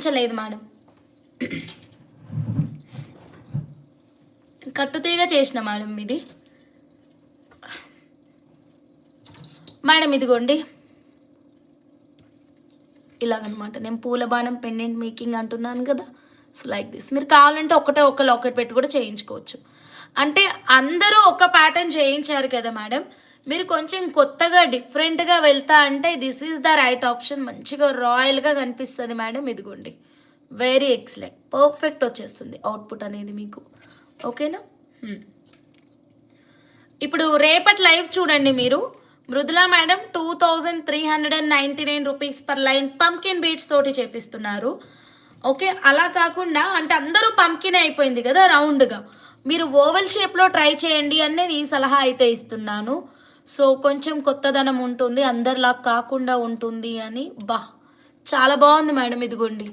చేయించలేదు madam, కట్టుతీగ చేసిన madam ఇది. Madam ఇదిగోండి ఇలాగనమాట. నేను పూల బాణం పెండెంట్ మేకింగ్ అంటున్నాను కదా, సో లైక్ దిస్. మీరు కావాలంటే ఒక లాకెట్ పెట్టి కూడా చేయించుకోవచ్చు. అంటే అందరూ ఒక ప్యాటర్న్ చేయించారు కదా మేడం, మీరు కొంచెం కొత్తగా డిఫరెంట్గా వెళ్తా అంటే this is the right option. మంచిగా రాయల్గా కనిపిస్తుంది మేడం. ఇదిగోండి వెరీ ఎక్సలెంట్, పర్ఫెక్ట్ వచ్చేస్తుంది అవుట్పుట్ అనేది మీకు. ఓకేనా. ఇప్పుడు రేపటి లైవ్ చూడండి మీరు. Mrudula madam 2399 rupees per line pumpkin beads తోటి చేపిస్తున్నారు. ఓకే, అలా కాకుండా అంటే అందరూ పంకిన్ అయిపోయింది కదా రౌండ్గా, మీరు ఓవెల్ షేప్లో ట్రై చేయండి అని నేను ఈ సలహా అయితే ఇస్తున్నాను. సో కొంచెం కొత్తదనం ఉంటుంది, అందరిలా కాకుండా ఉంటుంది అని. చాలా బాగుంది మేడం. ఇదిగోండి